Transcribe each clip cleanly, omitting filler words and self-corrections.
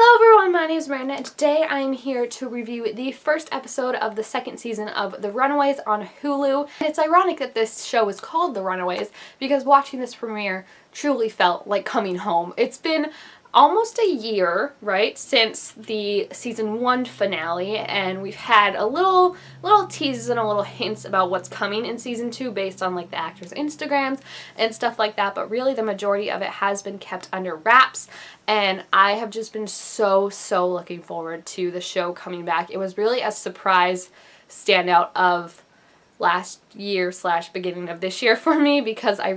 Hello everyone, my name is Miranda and today I'm here to review the first episode of the second season of The Runaways on Hulu. And it's ironic that this show is called The Runaways because watching this premiere truly felt like coming home. It's been almost a year, right, since the season 1 finale, and we've had a little teases and a little hints about what's coming in season 2 based on like the actors' Instagrams and stuff like that, but really the majority of it has been kept under wraps, and I have just been so looking forward to the show coming back. It was really a surprise standout of last year / beginning of this year for me because I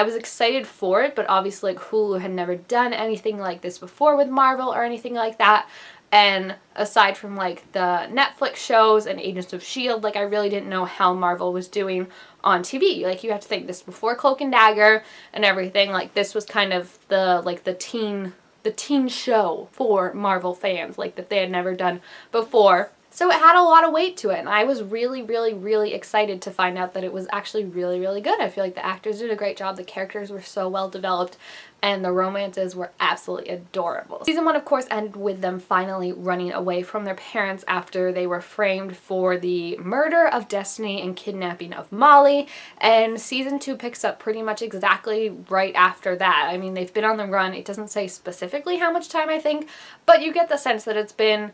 was excited for it, but obviously like Hulu had never done anything like this before with Marvel or anything like that, and aside from like the Netflix shows and Agents of S.H.I.E.L.D., like I really didn't know how Marvel was doing on TV. Like you have to think this before Cloak and Dagger and everything, like this was kind of the teen show for Marvel fans, like that they had never done before. So it had a lot of weight to it, and I was really excited to find out that it was actually really good. I feel like the actors did a great job, the characters were so well developed, and the romances were absolutely adorable. Season 1, of course, ended with them finally running away from their parents after they were framed for the murder of Destiny and kidnapping of Molly, and season 2 picks up pretty much exactly right after that. I mean, they've been on the run. It doesn't say specifically how much time, I think, but you get the sense that it's been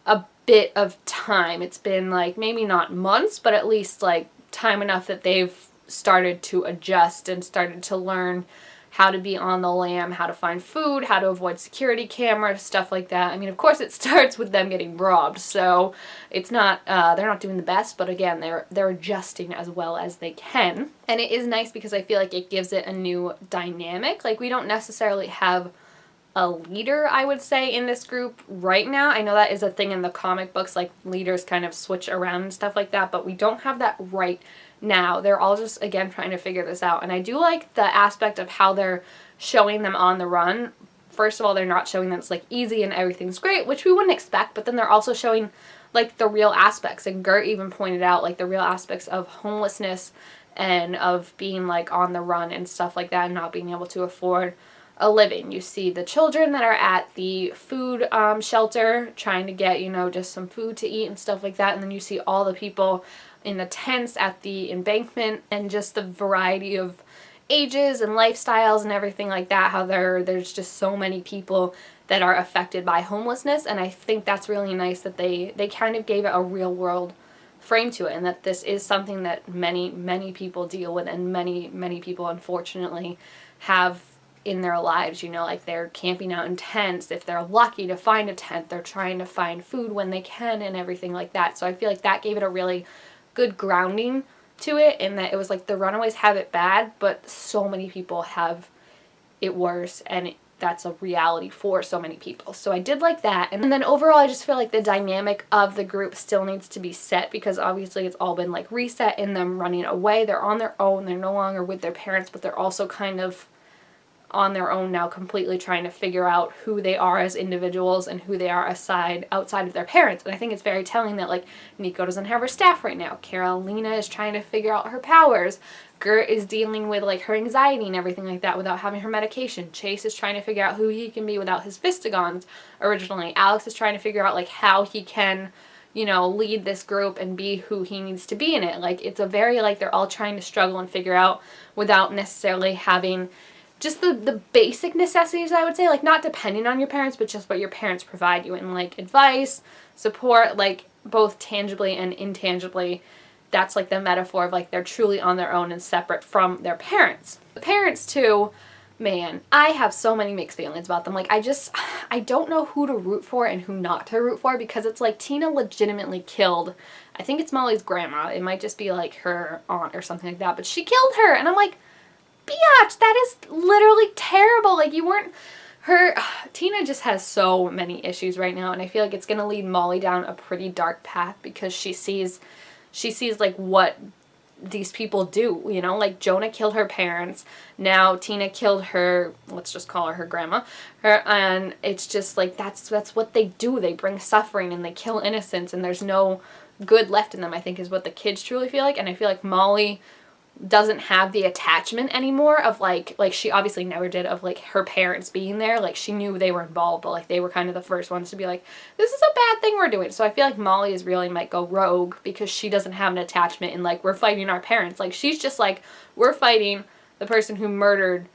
a bit of time. It's been like maybe not months, but at least like time enough that they've started to adjust and started to learn how to be on the lam, how to find food, how to avoid security cameras, stuff like that. I mean, of course it starts with them getting robbed, so it's not they're not doing the best, but again, they're adjusting as well as they can. And it is nice because I feel like it gives it a new dynamic. Like we don't necessarily have a leader, I would say, in this group right now. I know that is a thing in the comic books, like leaders kind of switch around and stuff like that, but we don't have that right now. They're all just, again, trying to figure this out. And I do like the aspect of how they're showing them on the run. First of all, they're not showing them it's like easy and everything's great, which we wouldn't expect, but then they're also showing like the real aspects. And Gert even pointed out like the real aspects of homelessness and of being like on the run and stuff like that and not being able to afford a living. You see the children that are at the food shelter trying to get, you know, just some food to eat and stuff like that, and then you see all the people in the tents at the embankment and just the variety of ages and lifestyles and everything like that, how there's just so many people that are affected by homelessness. And I think that's really nice that they kind of gave it a real world frame to it, and that this is something that many people deal with, and many people unfortunately have in their lives. You know, like they're camping out in tents. If they're lucky to find a tent, they're trying to find food when they can and everything like that. So I feel like that gave it a really good grounding to it, in that it was like the Runaways have it bad, but so many people have it worse, and that's a reality for so many people. So I did like that. And then overall, I just feel like the dynamic of the group still needs to be set, because obviously it's all been like reset in them running away. They're on their own. They're no longer with their parents, but they're also kind of on their own now, completely trying to figure out who they are as individuals and who they are outside of their parents. And I think it's very telling that like Nico doesn't have her staff right now. Carolina is trying to figure out her powers. Gert is dealing with like her anxiety and everything like that without having her medication. Chase is trying to figure out who he can be without his Vistigons originally. Alex is trying to figure out like how he can, you know, lead this group and be who he needs to be in it. Like it's a very like they're all trying to struggle and figure out without necessarily having just the basic necessities, I would say, like not depending on your parents, but just what your parents provide you in like advice, support, like both tangibly and intangibly. That's like the metaphor of like they're truly on their own and separate from their parents. The parents too, man, I have so many mixed feelings about them. Like I don't know who to root for and who not to root for, because it's like Tina legitimately killed, I think it's Molly's grandma. It might just be like her aunt or something like that, but she killed her, and I'm like, biatch, that is literally terrible. Like you weren't Tina just has so many issues right now, and I feel like it's gonna lead Molly down a pretty dark path, because she sees like what these people do, you know, like Jonah killed her parents, now Tina killed her, let's just call her grandma, and it's just like that's what they do. They bring suffering and they kill innocents, and there's no good left in them, I think, is what the kids truly feel like. And I feel like Molly doesn't have the attachment anymore of like she obviously never did, of like her parents being there. Like she knew they were involved, but like they were kind of the first ones to be like, this is a bad thing we're doing. So I feel like Molly is really might go rogue because she doesn't have an attachment in like, we're fighting our parents. Like she's just like, we're fighting the person who murdered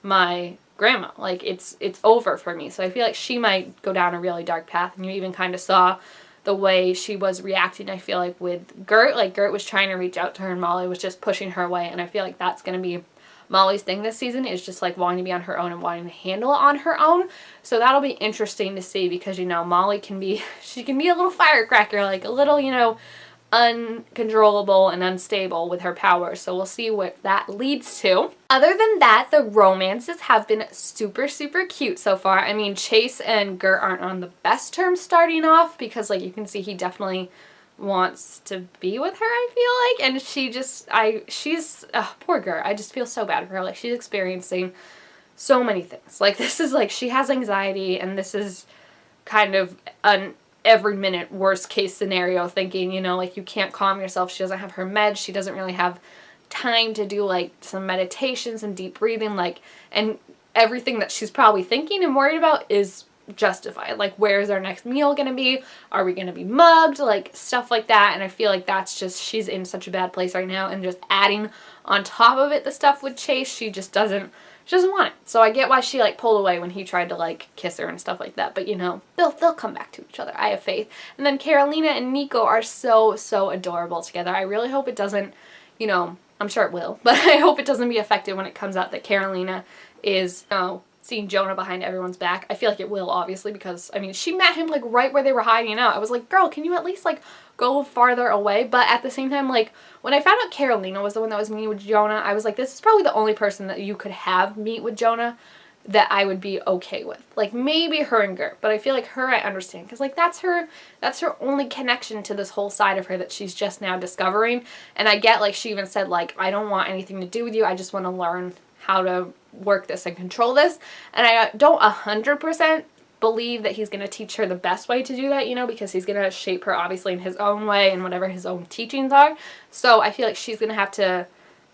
my grandma. Like it's over for me. So I feel like she might go down a really dark path. And you even kind of saw the way she was reacting, I feel like, with Gert. Like Gert was trying to reach out to her and Molly was just pushing her away. And I feel like that's going to be Molly's thing this season, is just like wanting to be on her own and wanting to handle it on her own. So that'll be interesting to see because, you know, Molly can be, she can be a little firecracker, like a little, you know, uncontrollable and unstable with her powers. So we'll see what that leads to. Other than that, the romances have been super, super cute so far. I mean, Chase and Gert aren't on the best terms starting off because, like, you can see he definitely wants to be with her, I feel like. And she just, she's, poor Gert. I just feel so bad for her. Like, she's experiencing so many things. Like, this is, like, she has anxiety, and this is kind of an every minute worst case scenario thinking, you know, like you can't calm yourself. She doesn't have her meds. She doesn't really have time to do like some meditation, some deep breathing, like, and everything that she's probably thinking and worried about is justified. Like, where's our next meal gonna be? Are we gonna be mugged? Like, stuff like that. And I feel like that's just, she's in such a bad place right now, and just adding on top of it the stuff with Chase, she doesn't want it. So I get why she like pulled away when he tried to like kiss her and stuff like that. But you know, they'll come back to each other. I have faith. And then Carolina and Nico are so, so adorable together. I really hope it doesn't, you know, I'm sure it will, but I hope it doesn't be affected when it comes out that Carolina is, you know, seeing Jonah behind everyone's back. I feel like it will, obviously, because, I mean, she met him, like, right where they were hiding out. I was like, girl, can you at least, like, go farther away? But at the same time, like, when I found out Carolina was the one that was meeting with Jonah, I was like, this is probably the only person that you could have meet with Jonah that I would be okay with. Like, maybe her and Gert, but I feel like her I understand, because, like, that's her only connection to this whole side of her that she's just now discovering. And I get, like, she even said, like, I don't want anything to do with you, I just want to learn how to work this and control this. And I don't 100% believe that he's going to teach her the best way to do that, you know, because he's going to shape her obviously in his own way and whatever his own teachings are. So I feel like she's going to have to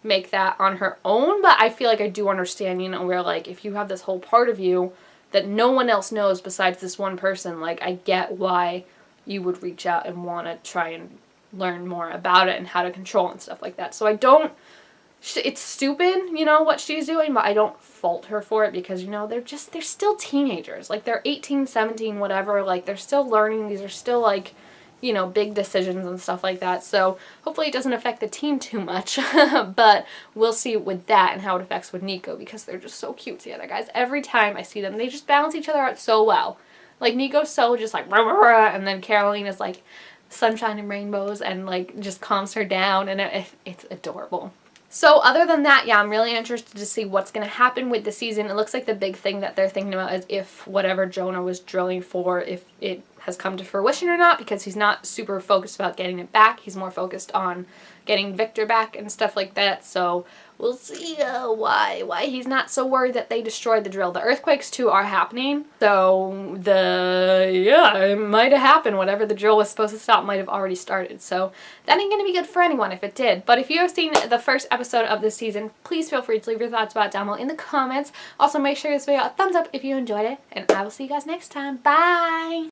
make that on her own. But I feel like I do understand, you know, where like if you have this whole part of you that no one else knows besides this one person, like I get why you would reach out and want to try and learn more about it and how to control and stuff like that. So I don't, it's stupid, you know, what she's doing, but I don't fault her for it because, you know, they're still teenagers. Like, they're 18, 17, whatever. Like, they're still learning. These are still, like, you know, big decisions and stuff like that. So, hopefully it doesn't affect the team too much. But we'll see with that and how it affects with Nico because they're just so cute together, guys. Every time I see them, they just balance each other out so well. Like, Nico's so just like, rah, rah, rah, and then Carolina's like sunshine and rainbows and, like, just calms her down, and it's adorable. So other than that, yeah, I'm really interested to see what's going to happen with the season. It looks like the big thing that they're thinking about is if whatever Jonah was drilling for, if it has come to fruition or not, because he's not super focused about getting it back. He's more focused on getting Victor back and stuff like that. So we'll see why he's not so worried that they destroyed the drill. The earthquakes too are happening. So it might have happened. Whatever the drill was supposed to stop might have already started. So that ain't going to be good for anyone if it did. But if you have seen the first episode of this season, please feel free to leave your thoughts about it down below in the comments. Also, make sure to give this video a thumbs up if you enjoyed it. And I will see you guys next time. Bye!